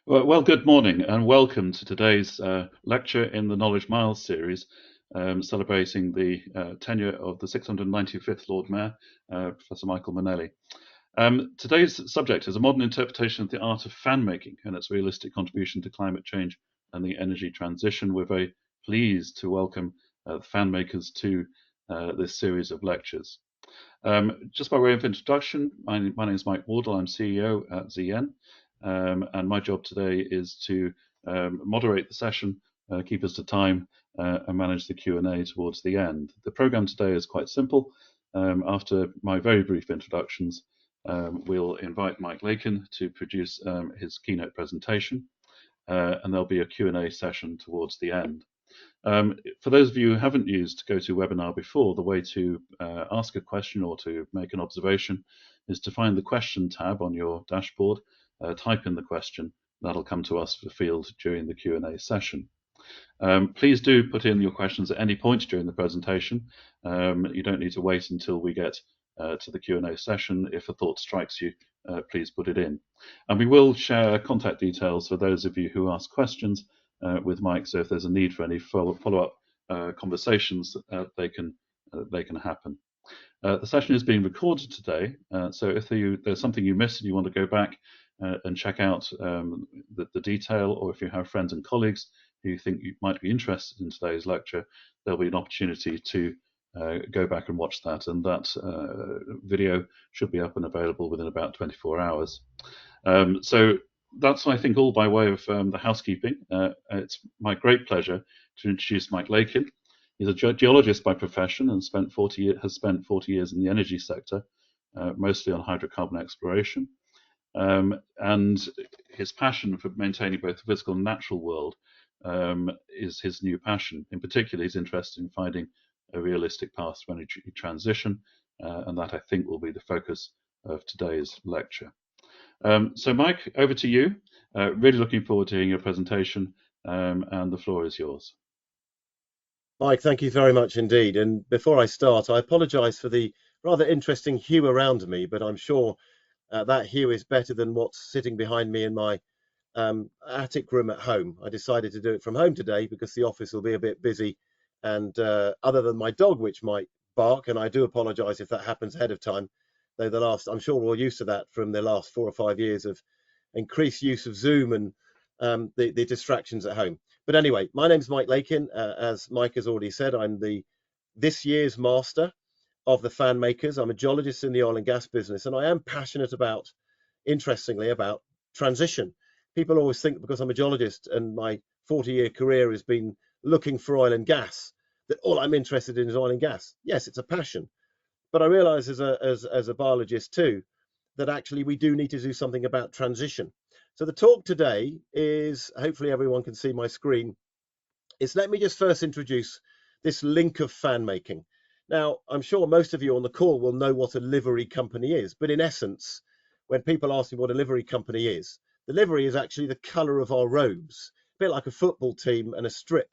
Well, good morning and welcome to today's lecture in the Knowledge Miles series, celebrating the tenure of the 695th Lord Mayor, Professor Michael Manelli. Today's subject is a modern interpretation of the art of fan making and its realistic contribution to climate change and the energy transition. We're very pleased to welcome the fan makers to this series of lectures. Just by way of introduction, my name is Mike Wardle. I'm CEO at ZN, and my job today is to moderate the session, keep us to time, and manage the Q&A towards the end. The program today is quite simple. After my very brief introductions, we'll invite Mike Laken to produce his keynote presentation, and there'll be a Q&A session towards the end. For those of you who haven't used GoToWebinar before, the way to ask a question or to make an observation is to find the question tab on your dashboard, type in the question, that'll come to us for field during the Q&A session. Please do put in your questions at any point during the presentation. You don't need to wait until we get to the Q&A session. If a thought strikes you, please put it in. And we will share contact details for those of you who ask questions with Mike, so if there's a need for any follow-up conversations, they can happen. The session is being recorded today, so if there's something you missed and you want to go back and check out the detail, or if you have friends and colleagues who you think you might be interested in today's lecture, there'll be an opportunity to go back and watch that, and that video should be up and available within about 24 hours. So that's, I think, all by way of the housekeeping. It's my great pleasure to introduce Mike Laken. He's a geologist by profession and has spent 40 years in the energy sector, mostly on hydrocarbon exploration. And his passion for maintaining both the physical and natural world is his new passion. In particular, he's interested in finding a realistic path to energy transition, and that, I think, will be the focus of today's lecture. So Mike, over to you. Really looking forward to hearing your presentation, and the floor is yours. Mike, thank you very much indeed. And before I start, I apologise for the rather interesting hue around me, but I'm sure that hue is better than what's sitting behind me in my attic room at home. I decided to do it from home today because the office will be a bit busy, and other than my dog, which might bark, and I do apologise if that happens ahead of time, though I'm sure we're all used to that from the last 4 or 5 years of increased use of Zoom and the distractions at home. But anyway, my name's Mike Laken. As Mike has already said, I'm this year's master of the fan makers. I'm a geologist in the oil and gas business, and I am passionate interestingly, about transition. People always think because I'm a geologist and my 40-year career has been looking for oil and gas, that all I'm interested in is oil and gas. Yes, it's a passion, but I realise as a biologist too, that actually we do need to do something about transition. So the talk today is, hopefully everyone can see my screen, is let me just first introduce this link of fan making. Now, I'm sure most of you on the call will know what a livery company is, but in essence, when people ask me what a livery company is, the livery is actually the colour of our robes, a bit like a football team and a strip,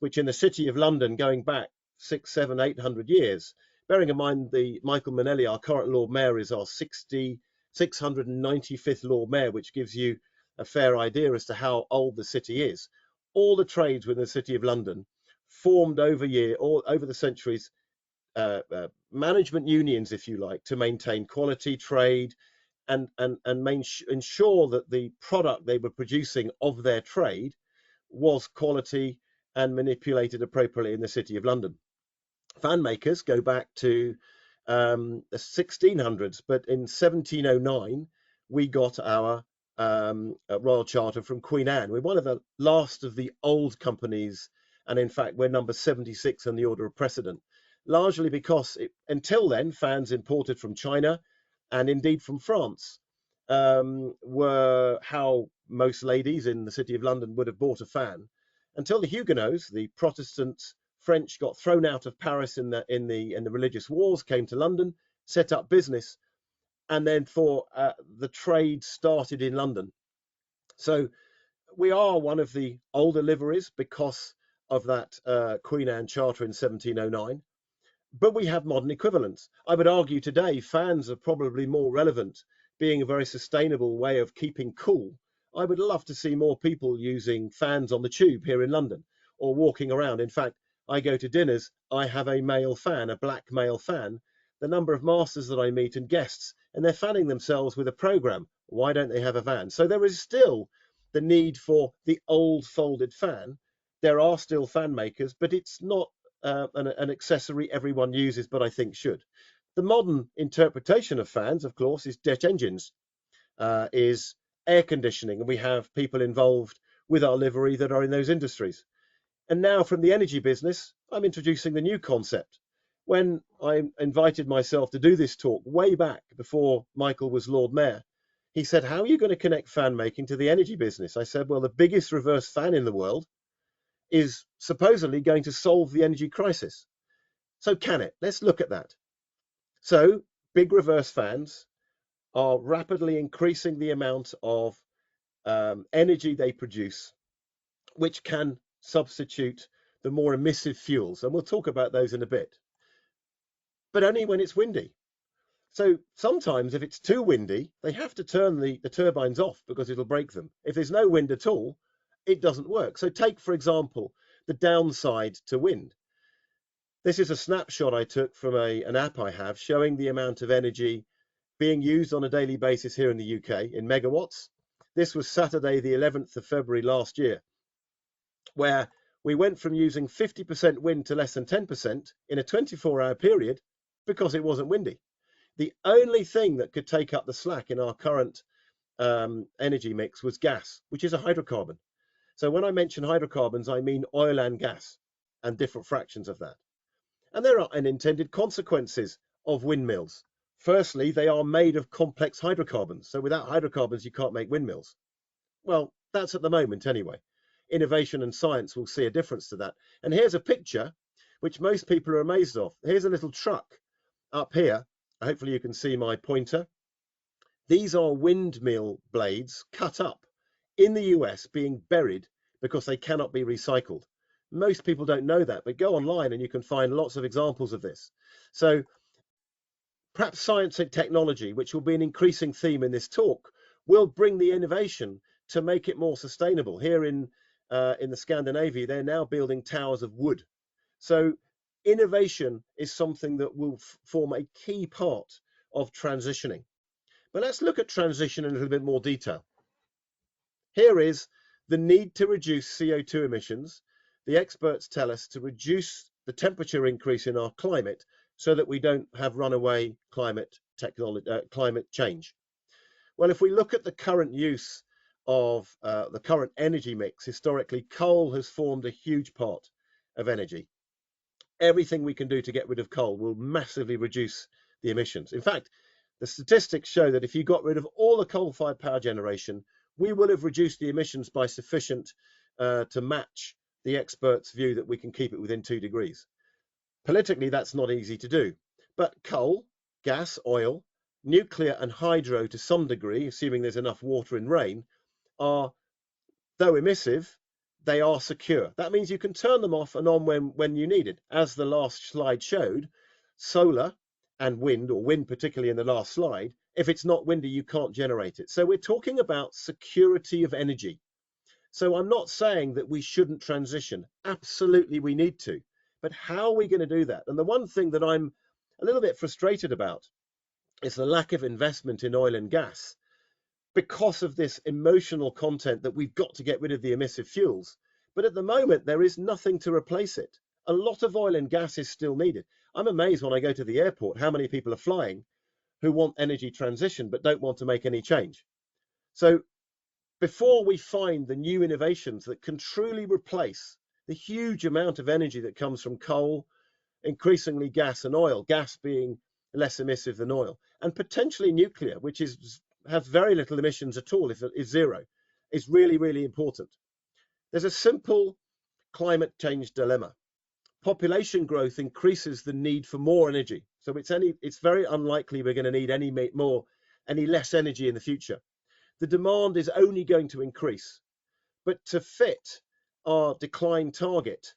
which in the city of London, going back 600, 700, 800 years, bearing in mind the Michael Manelli, our current Lord Mayor, is our 695th Lord Mayor, which gives you a fair idea as to how old the city is. All the trades within the city of London formed over the centuries management unions, if you like, to maintain quality trade and ensure that the product they were producing of their trade was quality and manipulated appropriately in the city of London. Fan makers go back to the 1600s, but in 1709 we got our royal charter from Queen Anne. We're one of the last of the old companies, and in fact we're number 76 on the order of precedent, largely because until then fans imported from China and indeed from France were how most ladies in the city of London would have bought a fan, until the Huguenots, the Protestant French, got thrown out of Paris in the religious wars, came to London, set up business, and then the trade started in London. So we are one of the older liveries because of that Queen Anne Charter in 1709, but we have modern equivalents. I would argue today fans are probably more relevant, being a very sustainable way of keeping cool I would love to see more people using fans on the tube here in London or walking around. In fact, I go to dinners, I have a male fan, a black male fan. The number of masters that I meet and guests, and they're fanning themselves with a program. Why don't they have a van? So there is still the need for the old folded fan. There are still fan makers, but it's not an accessory everyone uses, but I think should. The modern interpretation of fans, of course, is jet engines, is air conditioning, and we have people involved with our livery that are in those industries. And now from the energy business, I'm introducing the new concept. When I invited myself to do this talk way back before Michael was Lord Mayor, he said, how are you going to connect fan making to the energy business? I said, well, the biggest reverse fan in the world is supposedly going to solve the energy crisis. So can it? Let's look at that. So big reverse fans are rapidly increasing the amount of energy they produce, which can substitute the more emissive fuels. And we'll talk about those in a bit, but only when it's windy. So sometimes if it's too windy, they have to turn the turbines off because it'll break them. If there's no wind at all, it doesn't work. So take, for example, the downside to wind. This is a snapshot I took from an app I have showing the amount of energy being used on a daily basis here in the UK in megawatts. This was Saturday, the 11th of February last year, where we went from using 50% wind to less than 10% in a 24-hour period because it wasn't windy. The only thing that could take up the slack in our current energy mix was gas, which is a hydrocarbon. So when I mention hydrocarbons, I mean oil and gas and different fractions of that. And there are unintended consequences of windmills. Firstly, they are made of complex hydrocarbons. So without hydrocarbons, you can't make windmills. Well, that's at the moment anyway. Innovation and science will see a difference to that. And here's a picture which most people are amazed of. Here's a little truck up here. Hopefully you can see my pointer. These are windmill blades cut up in the US being buried because they cannot be recycled. Most people don't know that, but go online and you can find lots of examples of this. So perhaps science and technology, which will be an increasing theme in this talk, will bring the innovation to make it more sustainable. Here in the Scandinavia, they're now building towers of wood. So innovation is something that will form a key part of transitioning. But let's look at transition in a little bit more detail. Here is the need to reduce CO2 emissions. The experts tell us to reduce the temperature increase in our climate so that we don't have runaway climate change. Well, if we look at the current use of the current energy mix, historically, coal has formed a huge part of energy. Everything we can do to get rid of coal will massively reduce the emissions. In fact, the statistics show that if you got rid of all the coal-fired power generation, we will have reduced the emissions by sufficient to match the experts' view that we can keep it within 2 degrees. Politically, that's not easy to do. But coal, gas, oil, nuclear and hydro to some degree, assuming there's enough water and rain, are, though emissive, they are secure. That means you can turn them off and on when you need it. As the last slide showed, solar and wind, or wind particularly in the last slide, if it's not windy, you can't generate it. So we're talking about security of energy. So I'm not saying that we shouldn't transition. Absolutely, we need to. But how are we going to do that? And the one thing that I'm a little bit frustrated about is the lack of investment in oil and gas because of this emotional content that we've got to get rid of the emissive fuels. But at the moment, there is nothing to replace it. A lot of oil and gas is still needed. I'm amazed when I go to the airport how many people are flying who want energy transition but don't want to make any change. So before we find the new innovations that can truly replace the huge amount of energy that comes from coal, increasingly gas and oil, gas being less emissive than oil, and potentially nuclear, which has very little emissions at all, if it's zero, is really, really important. There's a simple climate change dilemma. Population growth increases the need for more energy. So it's very unlikely we're going to need any less energy in the future. The demand is only going to increase. But to fit our decline target,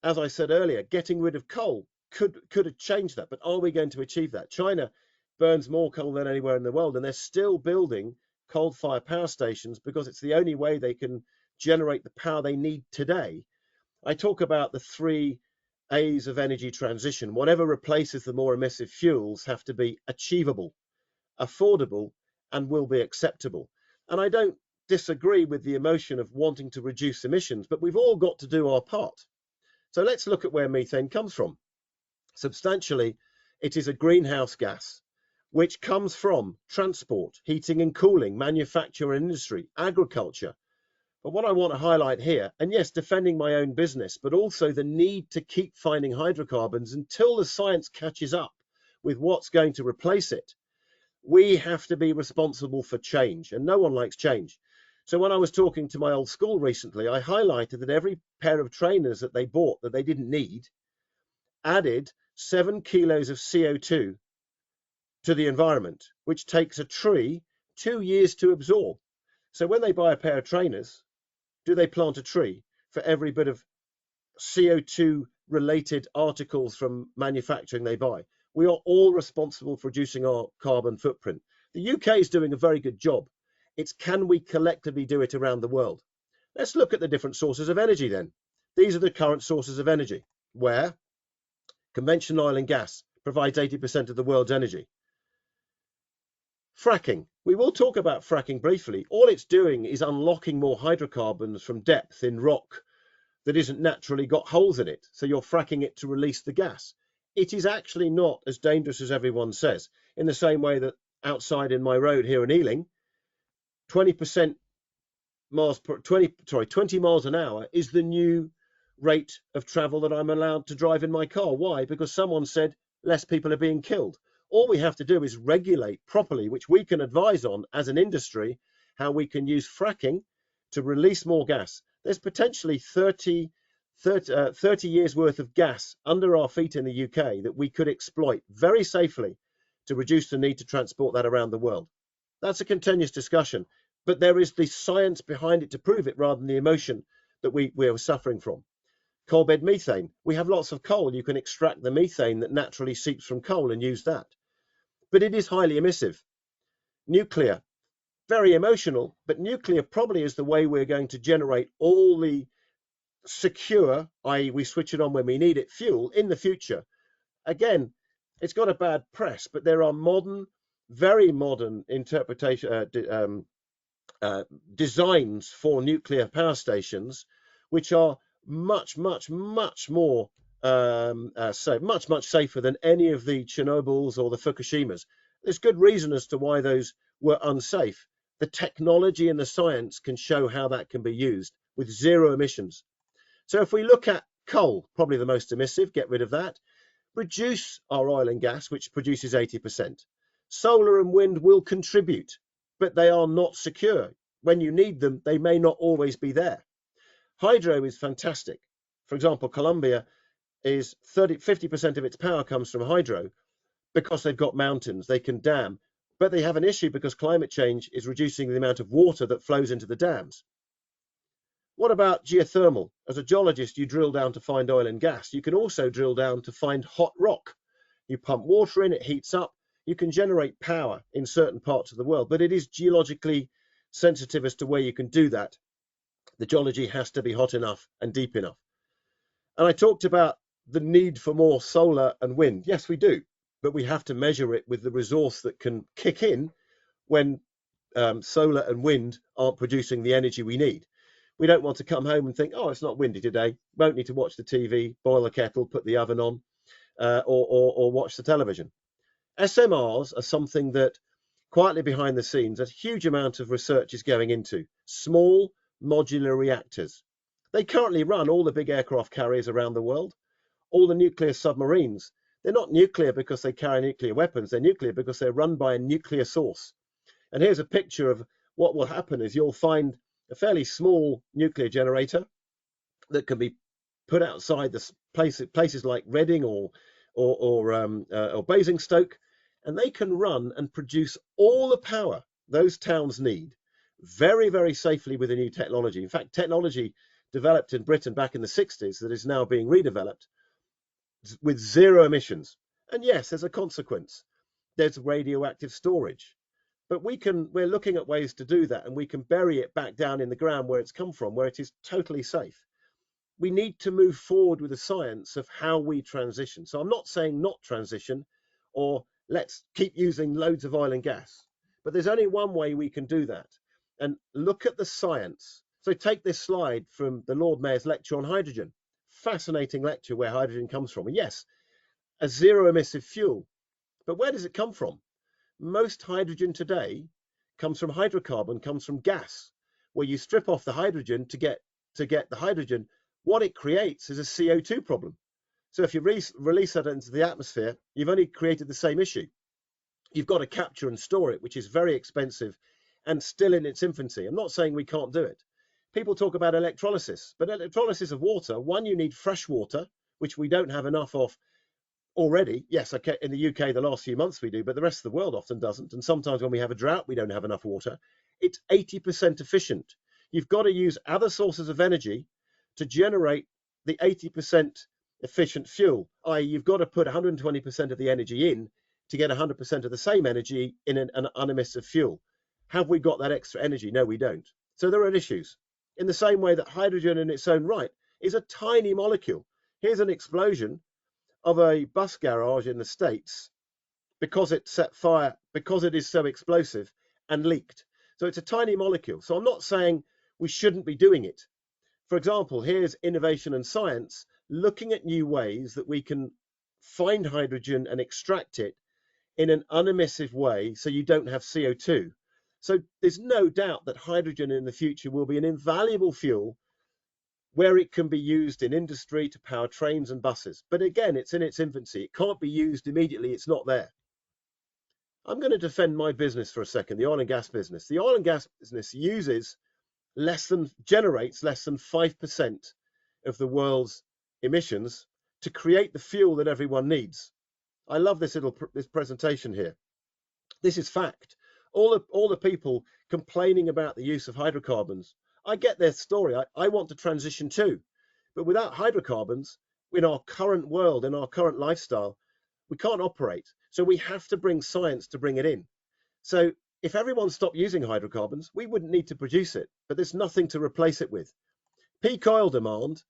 as I said earlier, getting rid of coal could have changed that. But are we going to achieve that? China burns more coal than anywhere in the world, and they're still building coal-fired power stations because it's the only way they can generate the power they need today. I talk about the 3 A's of energy transition. Whatever replaces the more emissive fuels have to be achievable, affordable, and will be acceptable. And I don't disagree with the emotion of wanting to reduce emissions, but we've all got to do our part. So let's look at where methane comes from. Substantially, it is a greenhouse gas which comes from transport, heating and cooling, manufacture and industry, agriculture. But what I want to highlight here, and yes, defending my own business, but also the need to keep finding hydrocarbons until the science catches up with what's going to replace it. We have to be responsible for change, and no one likes change. So when I was talking to my old school recently, I highlighted that every pair of trainers that they bought that they didn't need added 7 kilos of CO2 to the environment, which takes a tree 2 years to absorb. So when they buy a pair of trainers, do they plant a tree for every bit of CO2 related articles from manufacturing they buy? We are all responsible for reducing our carbon footprint. The UK is doing a very good job. It's can we collectively do it around the world? Let's look at the different sources of energy then. These are the current sources of energy, where conventional oil and gas provides 80% of the world's energy. Fracking. We will talk about fracking briefly. All it's doing is unlocking more hydrocarbons from depth in rock that isn't naturally got holes in it. So you're fracking it to release the gas. It is actually not as dangerous as everyone says, in the same way that outside in my road here in Ealing, 20 miles an hour is the new rate of travel that I'm allowed to drive in my car. Why? Because someone said less people are being killed. All we have to do is regulate properly, which we can advise on as an industry, how we can use fracking to release more gas. There's potentially 30 years worth of gas under our feet in the UK that we could exploit very safely to reduce the need to transport that around the world. That's a continuous discussion, but there is the science behind it to prove it rather than the emotion that we are suffering from. Coal bed methane. We have lots of coal. You can extract the methane that naturally seeps from coal and use that. But it is highly emissive. Nuclear, very emotional, but nuclear probably is the way we're going to generate all the secure, i.e. we switch it on when we need it, fuel in the future. Again, it's got a bad press, but there are modern, very modern interpretation designs for nuclear power stations, which are much more much safer than any of the Chernobyls or the Fukushimas. There's good reason as to why those were unsafe. The technology and the science can show how that can be used with zero emissions. So if we look at coal, probably the most emissive, get rid of that. Reduce our oil and gas, which produces 80%. Solar and wind will contribute, but they are not secure. When you need them, they may not always be there. Hydro is fantastic. For example, Colombia is 50% of its power comes from hydro because they've got mountains, they can dam, but they have an issue because climate change is reducing the amount of water that flows into the dams. What about geothermal? As a geologist, you drill down to find oil and gas. You can also drill down to find hot rock. You pump water in, it heats up. You can generate power in certain parts of the world, but it is geologically sensitive as to where you can do that. The geology has to be hot enough and deep enough. And I talked about the need for more solar and wind. Yes, we do, but we have to measure it with the resource that can kick in when solar and wind aren't producing the energy we need. We don't want to come home and think, oh, it's not windy today. Won't need to watch the TV, boil the kettle, put the oven on, or watch the television. SMRs are something that quietly behind the scenes, a huge amount of research is going into. Small modular reactors. They currently run all the big aircraft carriers around the world, all the nuclear submarines. They're not nuclear because they carry nuclear weapons. They're nuclear because they're run by a nuclear source. And here's a picture of what will happen is you'll find a fairly small nuclear generator that can be put outside the places like Reading or Basingstoke, and they can run and produce all the power those towns need very, very safely with a new technology. In fact, technology developed in Britain back in the 60s that is now being redeveloped with zero emissions. And yes, there's a consequence. There's radioactive storage. But we're looking at ways to do that, and we can bury it back down in the ground where it's come from, where it is totally safe. We need to move forward with the science of how we transition. So I'm not saying not transition or let's keep using loads of oil and gas, but there's only one way we can do that. And look at the science. So take this slide from the Lord Mayor's lecture on hydrogen. Fascinating lecture where hydrogen comes from. And yes, a zero emissive fuel, but where does it come from? Most hydrogen today comes from hydrocarbon, comes from gas, where you strip off the hydrogen to get the hydrogen. What it creates is a CO2 problem. So if you release that into the atmosphere, you've only created the same issue. You've got to capture and store it, which is very expensive and still in its infancy. I'm not saying we can't do it. People talk about electrolysis, but electrolysis of water, one, you need fresh water, which we don't have enough of already. Yes, okay, in the UK, the last few months we do, but the rest of the world often doesn't. And sometimes when we have a drought, we don't have enough water. It's 80% efficient. You've got to use other sources of energy to generate the 80% efficient fuel, i.e. you've got to put 120% of the energy in to get 100% of the same energy in an unemissive fuel. Have we got that extra energy? No, we don't. So there are issues. In the same way that hydrogen in its own right is a tiny molecule. Here's an explosion of a bus garage in the States because it set fire, because it is so explosive and leaked. So it's a tiny molecule. So I'm not saying we shouldn't be doing it. For example, here's innovation and science looking at new ways that we can find hydrogen and extract it in an unemissive way so you don't have CO2. So there's no doubt that hydrogen in the future will be an invaluable fuel where it can be used in industry to power trains and buses. But again, it's in its infancy. It can't be used immediately. It's not there. I'm going to defend my business for a second, the oil and gas business. The oil and gas business generates less than 5% of the world's emissions to create the fuel that everyone needs. I love this presentation here. This is fact. All the people complaining about the use of hydrocarbons, I get their story. I want to transition too. But without hydrocarbons, in our current world, in our current lifestyle, we can't operate. So we have to bring science to bring it in. So if everyone stopped using hydrocarbons, we wouldn't need to produce it, but there's nothing to replace it with. Peak oil demand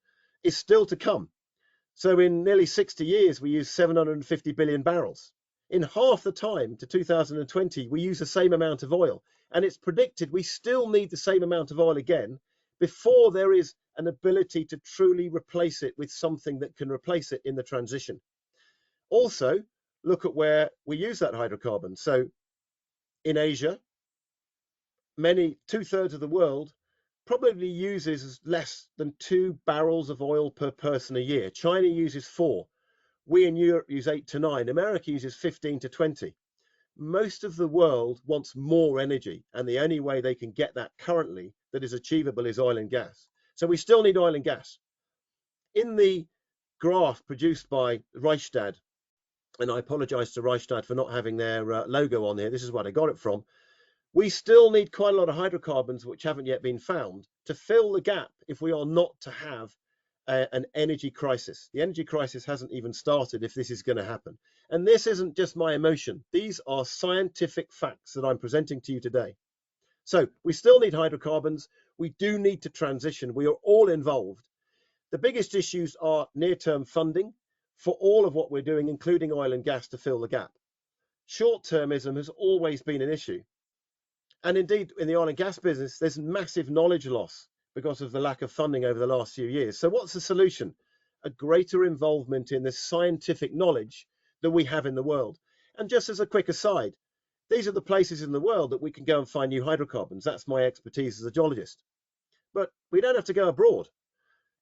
is still to come. So in nearly 60 years, we use 750 billion barrels. In half the time to 2020, we use the same amount of oil. And it's predicted we still need the same amount of oil again before there is an ability to truly replace it with something that can replace it in the transition. Also, look at where we use that hydrocarbon. So in Asia, 2/3 of the world probably uses less than 2 barrels of oil per person a year. China uses 4. We in Europe use 8 to 9. America uses 15 to 20. Most of the world wants more energy, and the only way they can get that currently that is achievable is oil and gas. So we still need oil and gas. In the graph produced by Rystad, and I apologize to Rystad for not having their logo on here, this is where I got it from. We still need quite a lot of hydrocarbons which haven't yet been found to fill the gap if we are not to have an energy crisis. The energy crisis hasn't even started if this is going to happen. And this isn't just my emotion. These are scientific facts that I'm presenting to you today. So we still need hydrocarbons. We do need to transition. We are all involved. The biggest issues are near-term funding for all of what we're doing, including oil and gas, to fill the gap. Short-termism has always been an issue. And indeed, in the oil and gas business, there's massive knowledge loss because of the lack of funding over the last few years. So what's the solution? A greater involvement in the scientific knowledge that we have in the world. And just as a quick aside, these are the places in the world that we can go and find new hydrocarbons. That's my expertise as a geologist. But we don't have to go abroad.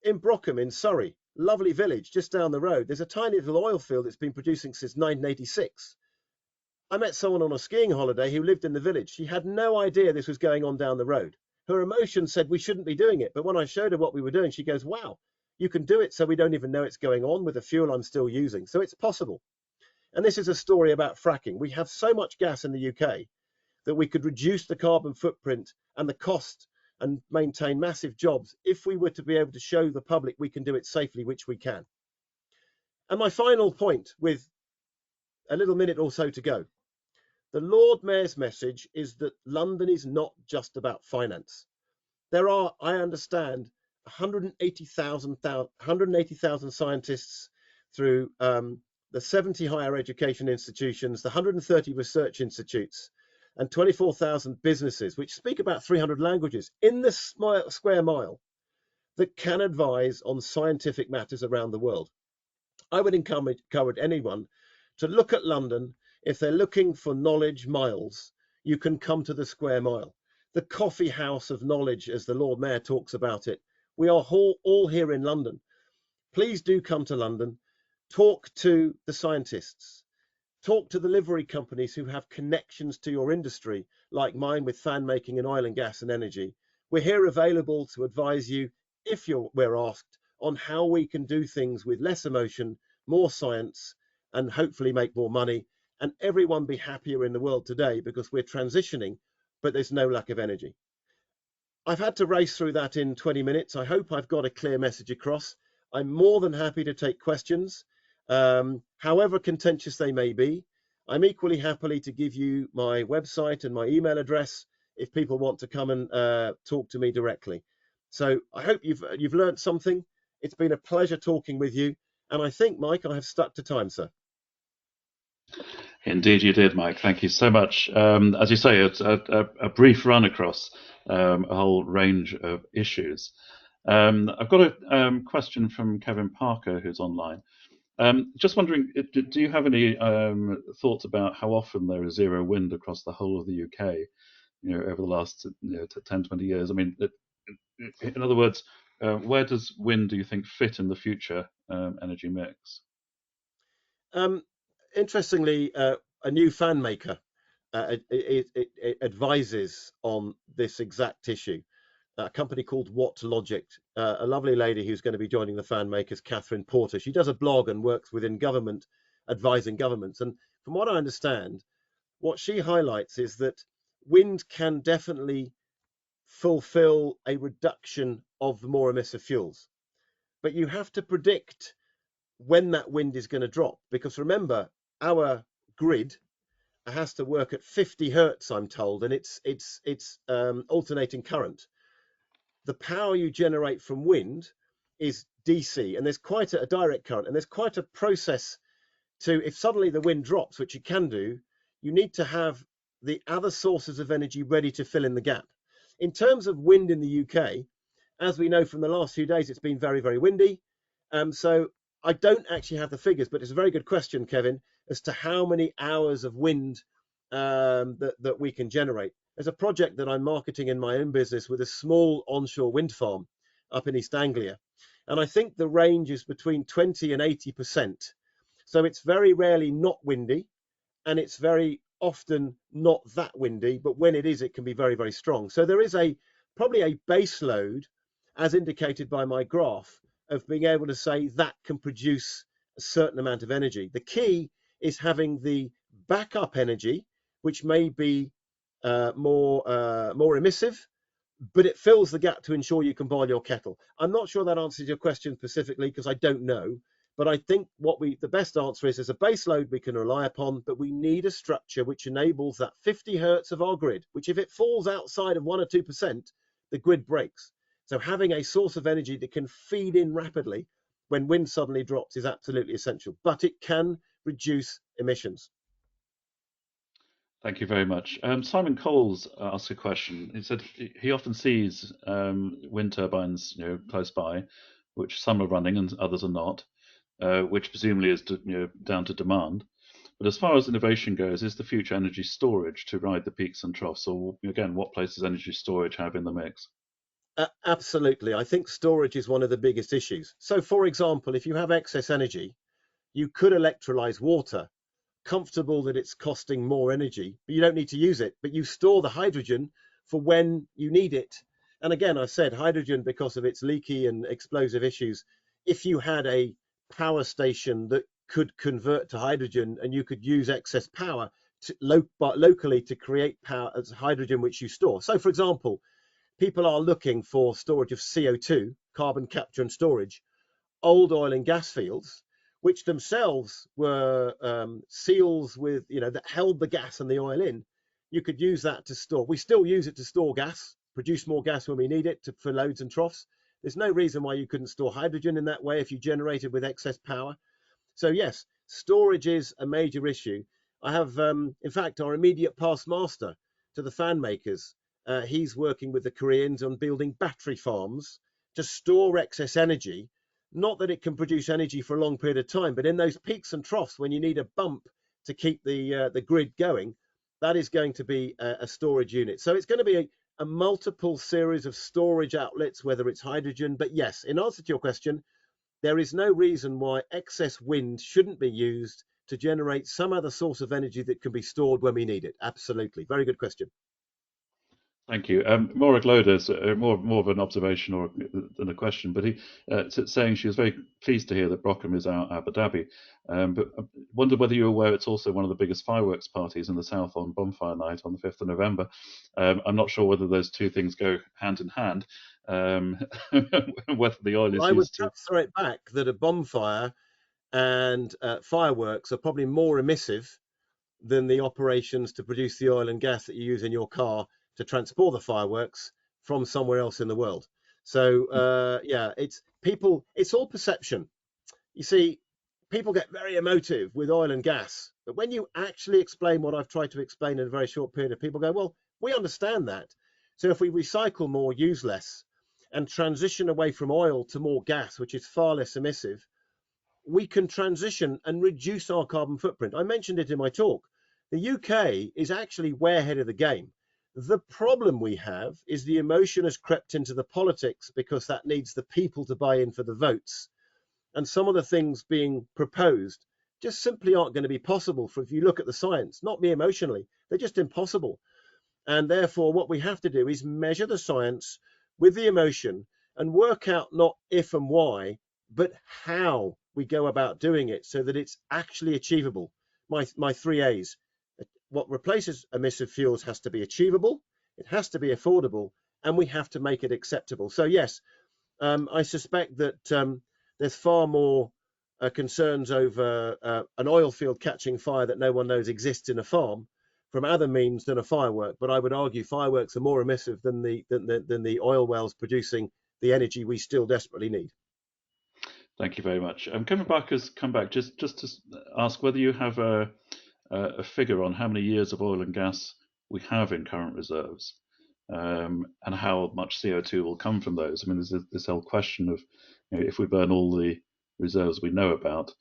In Brockham in Surrey, lovely village just down the road, there's a tiny little oil field that's been producing since 1986. I met someone on a skiing holiday who lived in the village. She had no idea this was going on down the road. Her emotions said we shouldn't be doing it. But when I showed her what we were doing, she goes, wow, you can do it so we don't even know it's going on with the fuel I'm still using. So it's possible. And this is a story about fracking. We have so much gas in the UK that we could reduce the carbon footprint and the cost and maintain massive jobs if we were to be able to show the public we can do it safely, which we can. And my final point, with a little minute or so to go, The Lord Mayor's message is that London is not just about finance. There are, I understand, 180,000 scientists through the 70 higher education institutions, the 130 research institutes, and 24,000 businesses, which speak about 300 languages in the square mile, that can advise on scientific matters around the world. I would encourage anyone to look at London. If they're looking for knowledge miles, you can come to the square mile, the coffee house of knowledge, as the Lord Mayor talks about it. We are all here in London. Please do come to London, talk to the scientists, talk to the livery companies who have connections to your industry, like mine with fan making and oil and gas and energy. We're here available to advise you, if we're asked, on how we can do things with less emotion, more science, and hopefully make more money, and everyone be happier in the world today, because we're transitioning, but there's no lack of energy. I've had to race through that in 20 minutes. I hope I've got a clear message across. I'm more than happy to take questions, however contentious they may be. I'm equally happily to give you my website and my email address if people want to come and talk to me directly. So I hope you've learned something. It's been a pleasure talking with you. And I think, Mike, I have stuck to time, sir. Indeed, you did, Mike. Thank you so much. As you say, it's a brief run across a whole range of issues. I've got a question from Kevin Parker, who's online. Just wondering, do you have any thoughts about how often there is zero wind across the whole of the UK, over the last 10, 20 years? I mean, in other words, where does wind, do you think, fit in the future energy mix? Interestingly, a new fan maker it advises on this exact issue. A company called What Logic, a lovely lady who's going to be joining the fan makers, Catherine Porter. She does a blog and works within government, advising governments. And from what I understand, what she highlights is that wind can definitely fulfill a reduction of the more emissive fuels. But you have to predict when that wind is going to drop, because remember, our grid has to work at 50 hertz, I'm told, and it's alternating current. The power you generate from wind is DC, and there's quite a direct current, and there's quite a process to, if suddenly the wind drops, which it can do, you need to have the other sources of energy ready to fill in the gap. In terms of wind in the UK, as we know from the last few days, it's been very, very windy. So I don't actually have the figures, but it's a very good question, Kevin, as to how many hours of wind that we can generate. There's a project that I'm marketing in my own business with a small onshore wind farm up in East Anglia. And I think the range is between 20 and 80%. So it's very rarely not windy, and it's very often not that windy, but when it is, it can be very, very strong. So there is probably a base load, as indicated by my graph, of being able to say that can produce a certain amount of energy. The key is having the backup energy, which may be more emissive, but it fills the gap to ensure you can boil your kettle. I'm not sure that answers your question specifically, because I don't know. But I think the best answer is there's a base load we can rely upon, but we need a structure which enables that 50 hertz of our grid, which if it falls outside of 1 or 2%, the grid breaks. So having a source of energy that can feed in rapidly when wind suddenly drops is absolutely essential, but it can reduce emissions. Thank you very much. Simon Coles asked a question. He said he often sees wind turbines, close by, which some are running and others are not, which presumably is down to demand. But as far as innovation goes, is the future energy storage to ride the peaks and troughs? Or again, what place does energy storage have in the mix? Absolutely. I think storage is one of the biggest issues. So, for example, if you have excess energy, you could electrolyze water, comfortable that it's costing more energy, but you don't need to use it. But you store the hydrogen for when you need it. And again, I said hydrogen, because of its leaky and explosive issues, if you had a power station that could convert to hydrogen and you could use excess power locally to create power as hydrogen, which you store. So, for example, people are looking for storage of CO2, carbon capture and storage, old oil and gas fields, which themselves were seals with, that held the gas and the oil in. You could use that to store. We still use it to store gas, produce more gas when we need it for loads and troughs. There's no reason why you couldn't store hydrogen in that way if you generated with excess power. So yes, storage is a major issue. I have, in fact, our immediate past master to the fan makers. He's working with the Koreans on building battery farms to store excess energy. Not that it can produce energy for a long period of time, but in those peaks and troughs when you need a bump to keep the grid going, that is going to be a storage unit. So it's going to be a multiple series of storage outlets, whether it's hydrogen. But yes, in answer to your question, there is no reason why excess wind shouldn't be used to generate some other source of energy that can be stored when we need it. Absolutely. Very good question. Thank you. Maura Gloders, more of an observation or than a question, but he saying she was very pleased to hear that Brockham is out Abu Dhabi, but I wondered whether you were aware it's also one of the biggest fireworks parties in the south on Bonfire Night on the 5th of November. I'm not sure whether those two things go hand in hand, whether the oil Well, is I would used to... perhaps throw it back that a bonfire and fireworks are probably more emissive than the operations to produce the oil and gas that you use in your car to transport the fireworks from somewhere else in the world. So yeah, it's all perception. You see, people get very emotive with oil and gas, but when you actually explain what I've tried to explain in a very short period, people go, well, we understand that. So if we recycle more, use less, and transition away from oil to more gas, which is far less emissive, we can transition and reduce our carbon footprint. I mentioned it in my talk. The UK is actually way ahead of the game. The problem we have is the emotion has crept into the politics because that needs the people to buy in for the votes. And some of the things being proposed just simply aren't going to be possible for, if you look at the science, not me emotionally, they're just impossible. And therefore, what we have to do is measure the science with the emotion and work out not if and why, but how we go about doing it so that it's actually achievable. My three A's. What replaces emissive fuels has to be achievable, it has to be affordable, and we have to make it acceptable. So yes, I suspect that there's far more concerns over an oil field catching fire that no one knows exists in a farm from other means than a firework. But I would argue fireworks are more emissive than the oil wells producing the energy we still desperately need. Thank you very much. Kevin Barker's come back just to ask whether you have a figure on how many years of oil and gas we have in current reserves, and how much CO2 will come from those. I mean, there's this whole question of, if we burn all the reserves we know about,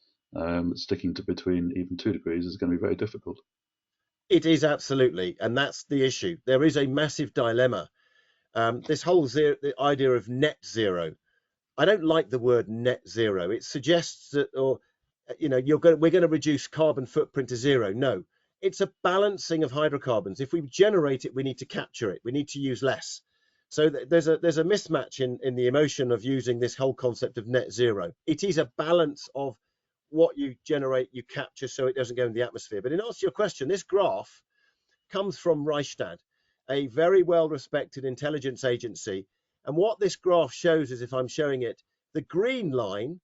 sticking to between even 2 degrees is going to be very difficult. It is absolutely, and that's the issue. There is a massive dilemma. This whole the idea of net zero. I don't like the word net zero. It suggests that, or we're going to reduce carbon footprint to zero. No, it's a balancing of hydrocarbons. If we generate it, we need to capture it. We need to use less. So there's a mismatch in the emotion of using this whole concept of net zero. It is a balance of what you generate, you capture, so it doesn't go in the atmosphere. But in answer to your question, this graph comes from Rystad, a very well-respected intelligence agency. And what this graph shows is, if I'm showing it, the green line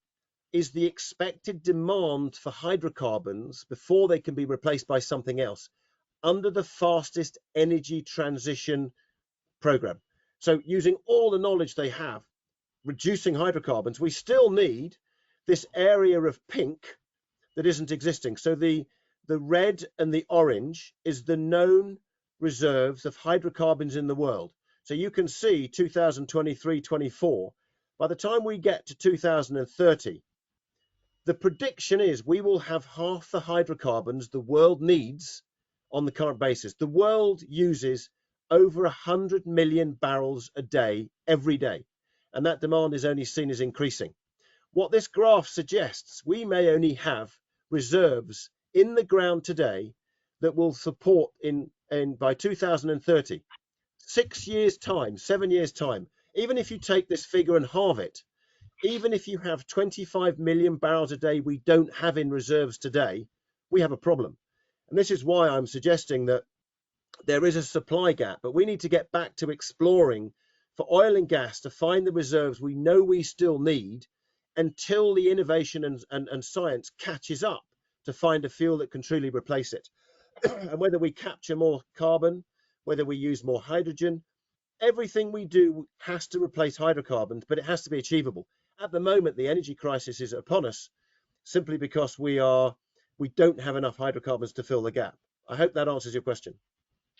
is the expected demand for hydrocarbons before they can be replaced by something else under the fastest energy transition program. So using all the knowledge they have, reducing hydrocarbons, we still need this area of pink that isn't existing. So the red and the orange is the known reserves of hydrocarbons in the world. So you can see 2023-24, by the time we get to 2030, the prediction is we will have half the hydrocarbons the world needs on the current basis. The world uses over 100 million barrels a day, every day, and that demand is only seen as increasing. What this graph suggests, we may only have reserves in the ground today that will support by 2030, 6 years time, 7 years time. Even if you take this figure and halve it, even if you have 25 million barrels a day we don't have in reserves today, we have a problem. And this is why I'm suggesting that there is a supply gap, but we need to get back to exploring for oil and gas to find the reserves we know we still need until the innovation and science catches up to find a fuel that can truly replace it. And whether we capture more carbon, whether we use more hydrogen, everything we do has to replace hydrocarbons, but it has to be achievable. At the moment, the energy crisis is upon us simply because we don't have enough hydrocarbons to fill the gap. I hope that answers your question.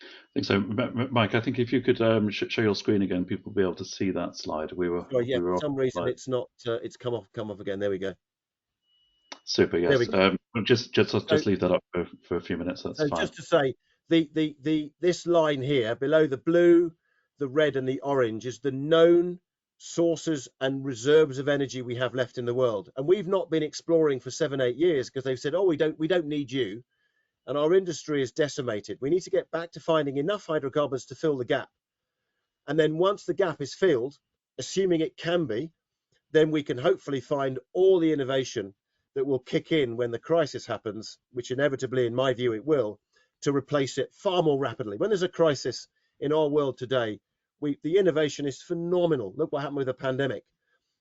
I think so. Mike, I think if you could show your screen again, people will be able to see that slide. Sorry, yeah, We were for off some the reason slide. it's not. It's come off again. There we go. Super. There we Yes. go. So, Just leave that up for a few minutes. That's so fine. just to say, this line here below the blue, the red, and the orange is the known sources and reserves of energy we have left in the world, and we've not been exploring for 7-8 years because they've said, oh, we don't need you, and our industry is decimated. We need to get back to finding enough hydrocarbons to fill the gap, and then once the gap is filled, assuming it can be, then we can hopefully find all the innovation that will kick in when the crisis happens, which inevitably, in my view, it will, to replace it far more rapidly. When there's a crisis in our world today, the innovation is phenomenal. Look what happened with the pandemic.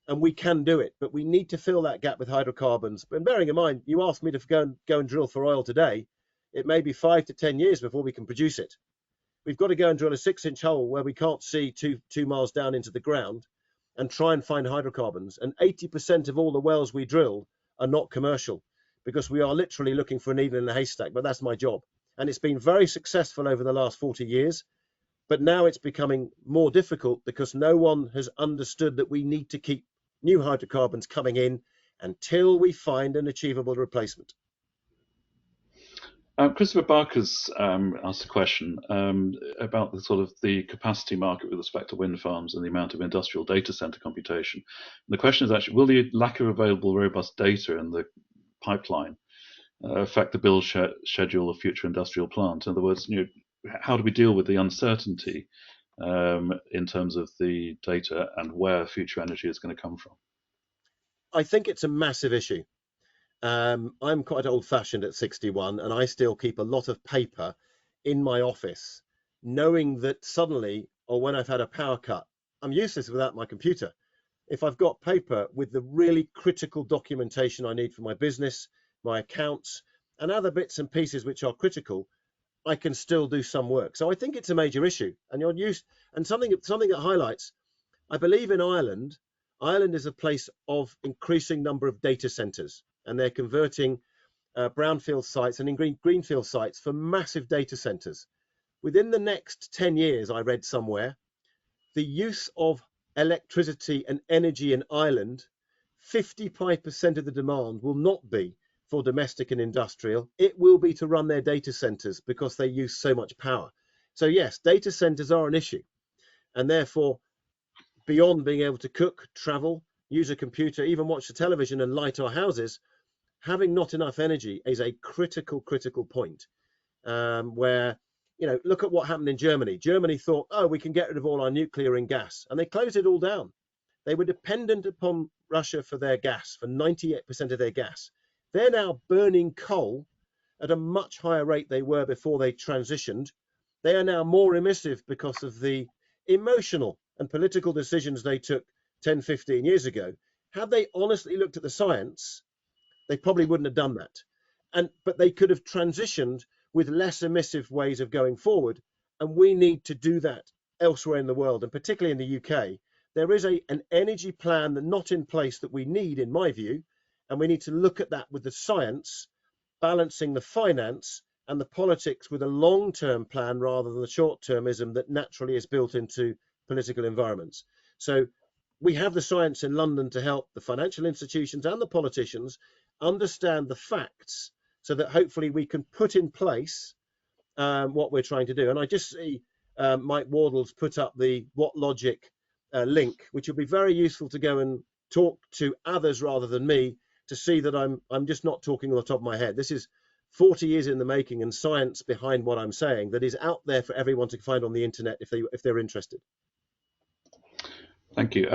And we can do it, but we need to fill that gap with hydrocarbons. And bearing in mind, you asked me to go and drill for oil today, it may be 5 to 10 years before we can produce it. We've got to go and drill a 6-inch hole where we can't see two miles down into the ground and try and find hydrocarbons. And 80% of all the wells we drill are not commercial because we are literally looking for a needle in a haystack, but that's my job. And it's been very successful over the last 40 years, but now it's becoming more difficult because no one has understood that we need to keep new hydrocarbons coming in until we find an achievable replacement. Christopher Barker's asked a question about the sort of the capacity market with respect to wind farms and the amount of industrial data center computation. And the question is actually, will the lack of available robust data in the pipeline affect the build schedule of future industrial plants? In other words, how do we deal with the uncertainty in terms of the data and where future energy is going to come from? I think it's a massive issue. I'm quite old fashioned at 61 and I still keep a lot of paper in my office, knowing that suddenly, or when I've had a power cut, I'm useless without my computer. If I've got paper with the really critical documentation I need for my business, my accounts, and other bits and pieces which are critical, I can still do some work. So I think it's a major issue. And you're used, and something that highlights, I believe in Ireland, Ireland is a place of increasing number of data centers, and they're converting brownfield sites and in greenfield sites for massive data centers. Within the next 10 years, I read somewhere, the use of electricity and energy in Ireland, 55% of the demand will not be for domestic and industrial. It will be to run their data centers because they use so much power. So yes, data centers are an issue. And therefore, beyond being able to cook, travel, use a computer, even watch the television and light our houses, having not enough energy is a critical point where, look at what happened in Germany. Germany thought, oh, we can get rid of all our nuclear and gas, and they closed it all down. They were dependent upon Russia for their gas, for 98% of their gas. They're now burning coal at a much higher rate they were before they transitioned. They are now more emissive because of the emotional and political decisions they took 10, 15 years ago. Had they honestly looked at the science, they probably wouldn't have done that. But they could have transitioned with less emissive ways of going forward. And we need to do that elsewhere in the world, and particularly in the UK. There is an energy plan that not in place that we need, in my view, and we need to look at that with the science, balancing the finance and the politics with a long-term plan rather than the short-termism that naturally is built into political environments. So we have the science in London to help the financial institutions and the politicians understand the facts so that hopefully we can put in place what we're trying to do. And I just see Mike Wardle's put up the What Logic link, which will be very useful to go and talk to others rather than me to see that I'm just not talking on the top of my head. This is 40 years in the making and science behind what I'm saying that is out there for everyone to find on the internet if they're interested. Thank you.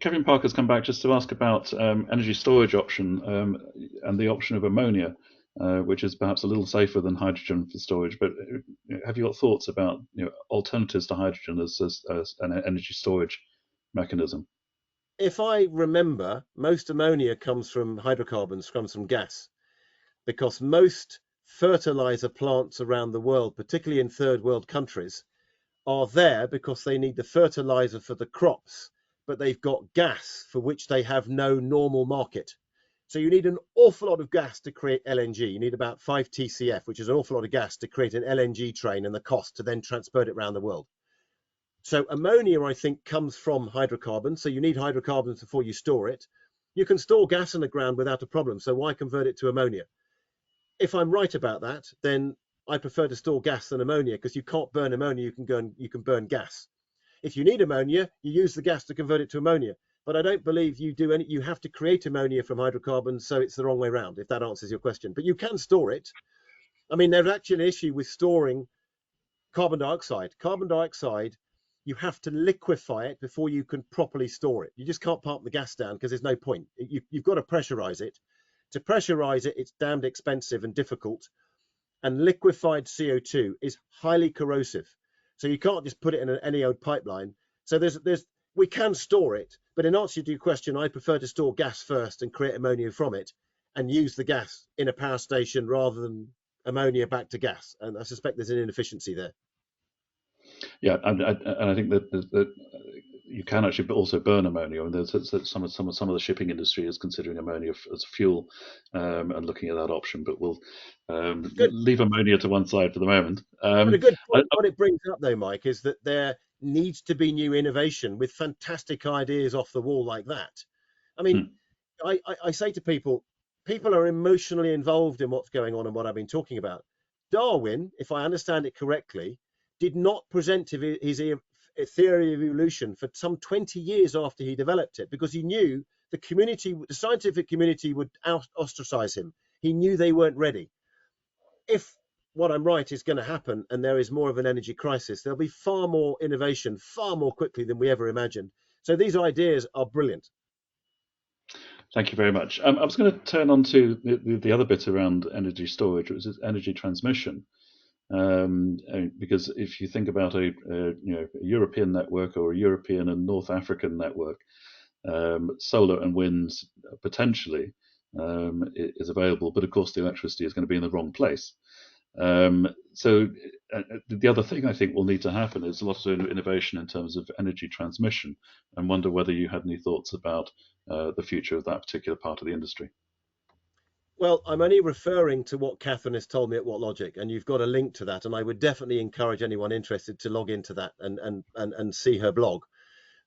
Kevin Parker's come back just to ask about energy storage option and the option of ammonia, which is perhaps a little safer than hydrogen for storage. But have you got thoughts about alternatives to hydrogen as an energy storage mechanism? If I remember, most ammonia comes from hydrocarbons, comes from gas, because most fertilizer plants around the world, particularly in third world countries, are there because they need the fertilizer for the crops, but they've got gas for which they have no normal market. So you need an awful lot of gas to create LNG. You need about 5 TCF, which is an awful lot of gas to create an LNG train, and the cost to then transport it around the world. So ammonia, I think, comes from hydrocarbons. So you need hydrocarbons before you store it. You can store gas in the ground without a problem. So why convert it to ammonia? If I'm right about that, then I prefer to store gas than ammonia, because you can't burn ammonia. You can burn gas. If you need ammonia, you use the gas to convert it to ammonia. But I don't believe you do any. You have to create ammonia from hydrocarbons, so it's the wrong way around, if that answers your question. But you can store it. I mean, there's actually an issue with storing carbon dioxide. Carbon dioxide, you have to liquefy it before you can properly store it. You just can't pump the gas down because there's no point. You've got to pressurize it. To pressurize it, it's damned expensive and difficult. And liquefied CO2 is highly corrosive. So you can't just put it in any old pipeline. So we can store it, but in answer to your question, I prefer to store gas first and create ammonia from it and use the gas in a power station rather than ammonia back to gas. And I suspect there's an inefficiency there. Yeah, and I think that you can actually also burn ammonia. And there's some of the shipping industry is considering ammonia as fuel, and looking at that option. But we'll Good. leave ammonia to one side for the moment. But a good point. What it brings up, though, Mike, is that there needs to be new innovation with fantastic ideas off the wall like that. I mean, hmm, I say to people, people are emotionally involved in what's going on and what I've been talking about. Darwin, if I understand it correctly, did not present his theory of evolution for some 20 years after he developed it, because he knew the community, the scientific community, would ostracize him. He knew they weren't ready. If what I'm right is going to happen and there is more of an energy crisis, there'll be far more innovation, far more quickly than we ever imagined. So these ideas are brilliant. Thank you very much. I was going to turn on to the other bit around energy storage, which is energy transmission. Because if you think about a European network or a European and North African network, solar and wind potentially is available, but of course the electricity is going to be in the wrong place. So the other thing I think will need to happen is a lot of innovation in terms of energy transmission, and wonder whether you had any thoughts about the future of that particular part of the industry. Well, I'm only referring to what Catherine has told me at What Logic, and you've got a link to that. And I would definitely encourage anyone interested to log into that and see her blog.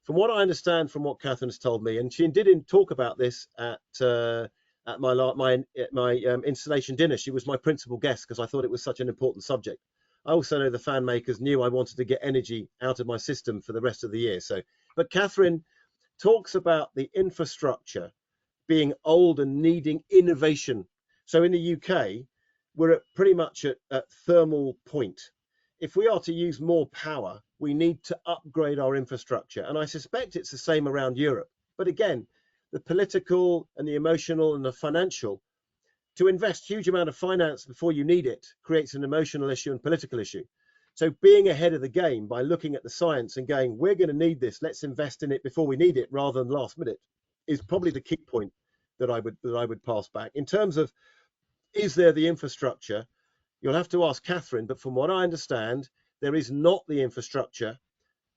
From what I understand from what Catherine has told me, and she did talk about this at my installation dinner. She was my principal guest because I thought it was such an important subject. I also know the fan makers knew I wanted to get energy out of my system for the rest of the year. So, but Catherine talks about the infrastructure being old and needing innovation. So in the UK, we're pretty much at thermal point. If we are to use more power, we need to upgrade our infrastructure. And I suspect it's the same around Europe. But again, the political and the emotional and the financial, to invest huge amount of finance before you need it creates an emotional issue and political issue. So being ahead of the game by looking at the science and going, we're going to need this, let's invest in it before we need it rather than last minute, is probably the key point that I would pass back. In terms of, is there the infrastructure? You'll have to ask Catherine, but from what I understand, there is not the infrastructure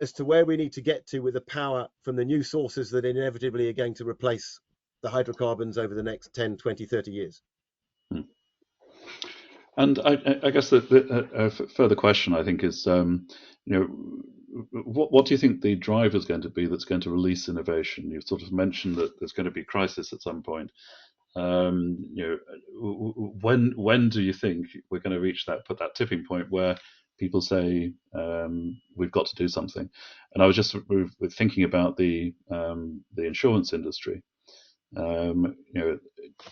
as to where we need to get to with the power from the new sources that inevitably are going to replace the hydrocarbons over the next 10, 20, 30 years. Hmm. And I guess the further question I think is, what do you think the driver is going to be that's going to release innovation? You've sort of mentioned that there's going to be crisis at some point. When do you think we're going to reach put that tipping point where people say we've got to do something? And I was just thinking about the insurance industry.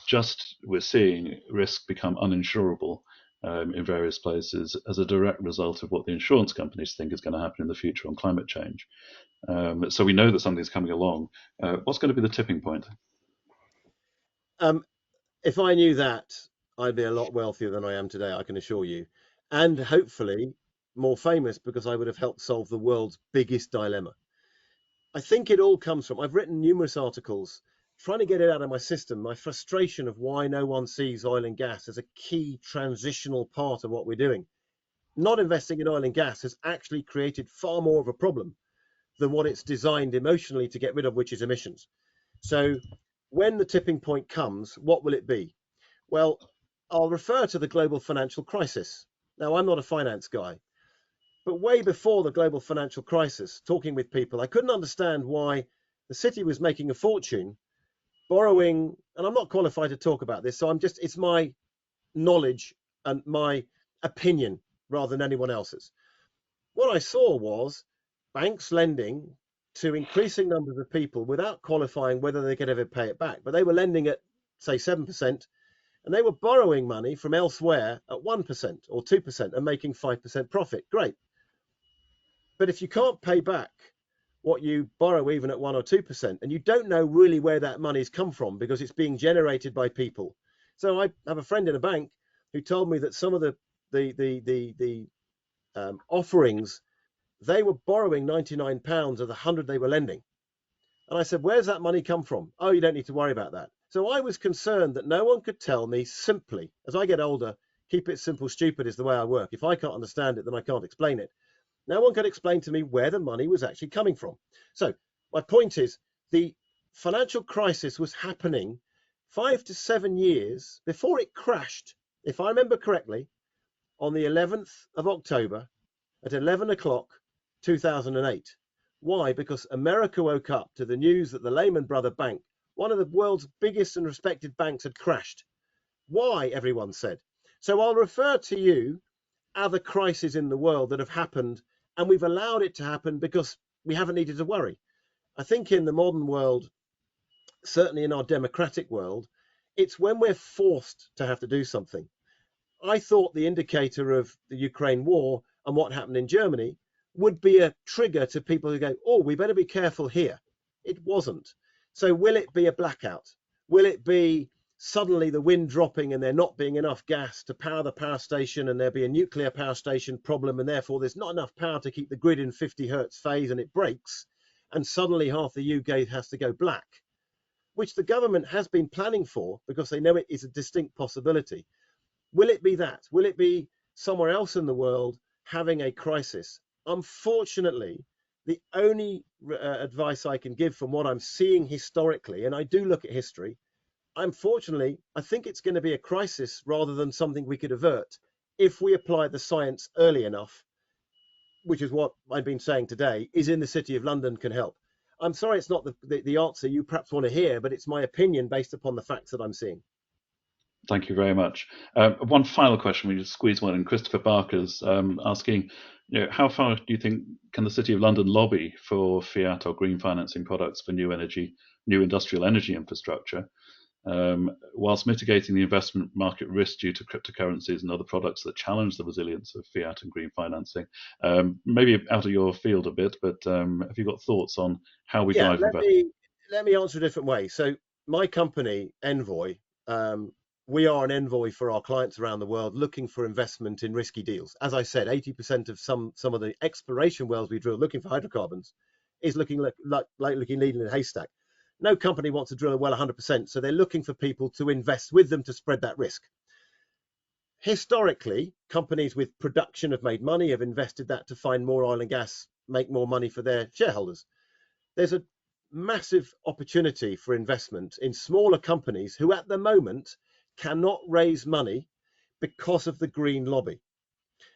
Just we're seeing risk become uninsurable in various places as a direct result of what the insurance companies think is going to happen in the future on climate change. So we know that something's coming along. What's going to be the tipping point? Um, if I knew that, I'd be a lot wealthier than I am today, I can assure you. And hopefully more famous because I would have helped solve the world's biggest dilemma. I think it all comes from, I've written numerous articles trying to get it out of my system, my frustration of why no one sees oil and gas as a key transitional part of what we're doing. Not investing in oil and gas has actually created far more of a problem than what it's designed emotionally to get rid of, which is emissions. So when the tipping point comes, what will it be? Well, I'll refer to the global financial crisis. Now, I'm not a finance guy, but way before the global financial crisis, talking with people, I couldn't understand why the city was making a fortune borrowing, and I'm not qualified to talk about this, so it's my knowledge and my opinion rather than anyone else's. What I saw was banks lending to increasing numbers of people without qualifying whether they could ever pay it back. But they were lending at, say, 7%, and they were borrowing money from elsewhere at 1% or 2% and making 5% profit. Great. But if you can't pay back what you borrow even at 1 or 2%, and you don't know really where that money's come from because it's being generated by people. So I have a friend in a bank who told me that some of the offerings, they were borrowing £99 of the 100 they were lending. And I said, where's that money come from? Oh, you don't need to worry about that. So I was concerned that no one could tell me simply, as I get older, keep it simple, stupid is the way I work. If I can't understand it, then I can't explain it. No one could explain to me where the money was actually coming from. So my point is, the financial crisis was happening 5 to 7 years before it crashed, if I remember correctly, on the 11th of October at 11 o'clock, 2008. Why? Because America woke up to the news that the Lehman Brothers Bank, one of the world's biggest and respected banks, had crashed. Why? Everyone said. So I'll refer to you other crises in the world that have happened, and we've allowed it to happen because we haven't needed to worry. I think in the modern world, certainly in our democratic world, it's when we're forced to have to do something. I thought the indicator of the Ukraine war and what happened in Germany would be a trigger to people who go, oh, we better be careful here. It wasn't. So will it be a blackout? Will it be suddenly the wind dropping and there not being enough gas to power the power station, and there'll be a nuclear power station problem, and therefore there's not enough power to keep the grid in 50 hertz phase and it breaks, and suddenly half the UK has to go black, which the government has been planning for because they know it is a distinct possibility. Will it be that? Will it be somewhere else in the world having a crisis? Unfortunately, the only advice I can give from what I'm seeing historically, and I do look at history, unfortunately, I think it's going to be a crisis rather than something we could avert if we apply the science early enough, which is what I've been saying today, is in the City of London can help. I'm sorry it's not the answer you perhaps want to hear, but it's my opinion based upon the facts that I'm seeing. Thank you very much. One final question, we just squeeze one in. Christopher Barker's asking, how far do you think can the City of London lobby for fiat or green financing products for new industrial energy infrastructure, whilst mitigating the investment market risk due to cryptocurrencies and other products that challenge the resilience of fiat and green financing? Maybe out of your field a bit, but have you got thoughts on how we Yeah, drive investment? let me answer a different way. So my company, Envoy, we are an envoy for our clients around the world looking for investment in risky deals. As I said, 80% of some of the exploration wells we drill looking for hydrocarbons is looking like looking needle in a haystack. No company wants to drill a well 100%, so they're looking for people to invest with them to spread that risk. Historically, companies with production have made money, have invested that to find more oil and gas, make more money for their shareholders. There's a massive opportunity for investment in smaller companies who at the moment cannot raise money because of the green lobby.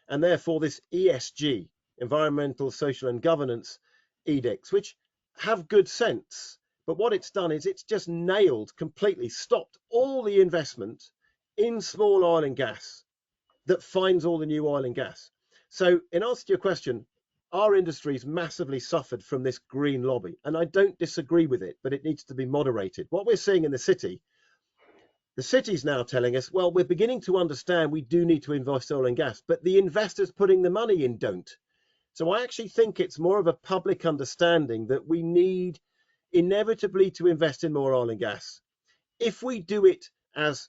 And therefore this ESG, environmental, social and governance edicts, which have good sense, but what it's done is it's just nailed, completely stopped all the investment in small oil and gas that finds all the new oil and gas. So in answer to your question, our industry's massively suffered from this green lobby, and I don't disagree with it, but it needs to be moderated. What we're seeing in the city's now telling us, well, we're beginning to understand we do need to invest oil and gas, but the investors putting the money in don't. So I actually think it's more of a public understanding that we need inevitably to invest in more oil and gas. If we do it as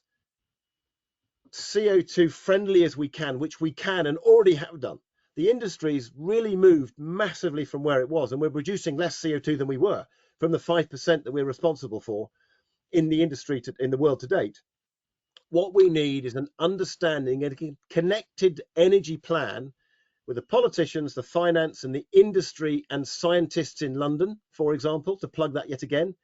CO2 friendly as we can, which we can and already have done, the industry's really moved massively from where it was, and we're producing less CO2 than we were from the 5% that we're responsible for in the industry in the world to date. What we need is an understanding and a connected energy plan with the politicians, the finance and the industry and scientists in London, for example, to plug that yet again.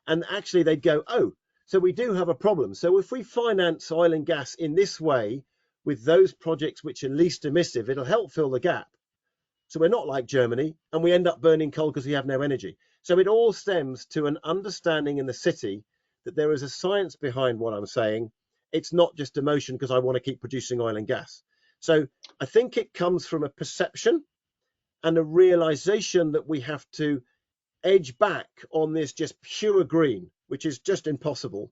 And actually they'd go, oh, so we do have a problem. So if we finance oil and gas in this way with those projects which are least emissive, it'll help fill the gap. So we're not like Germany and we end up burning coal because we have no energy. So it all stems to an understanding in the city that there is a science behind what I'm saying. It's not just emotion because I want to keep producing oil and gas. So I think it comes from a perception and a realization that we have to edge back on this just pure green, which is just impossible,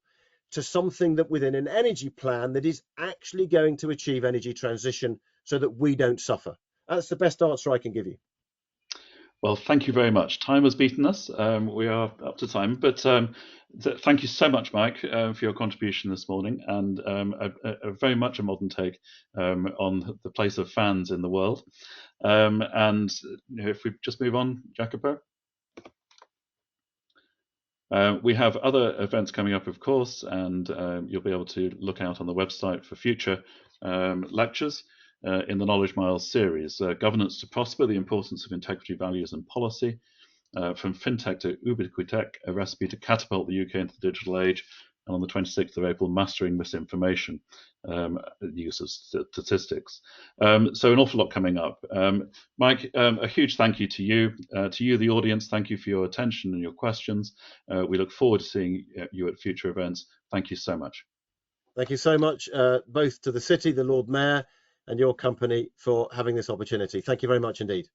to something that within an energy plan that is actually going to achieve energy transition so that we don't suffer. That's the best answer I can give you. Well, thank you very much. Time has beaten us. We are up to time, but thank you so much, Mike, for your contribution this morning, and a very much a modern take on the place of fans in the world. And if we just move on, Jacopo. We have other events coming up, of course, and you'll be able to look out on the website for future lectures in the Knowledge Miles series. Governance to Prosper, the Importance of Integrity, Values and Policy, from FinTech to Ubiquitech, a recipe to catapult the UK into the digital age, and on the 26th of April, Mastering Misinformation, use of statistics. So an awful lot coming up. Mike, a huge thank you to you, the audience. Thank you for your attention and your questions. We look forward to seeing you at future events. Thank you so much. Thank you so much, both to the city, the Lord Mayor, and your company for having this opportunity. Thank you very much indeed.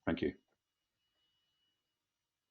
Thank you.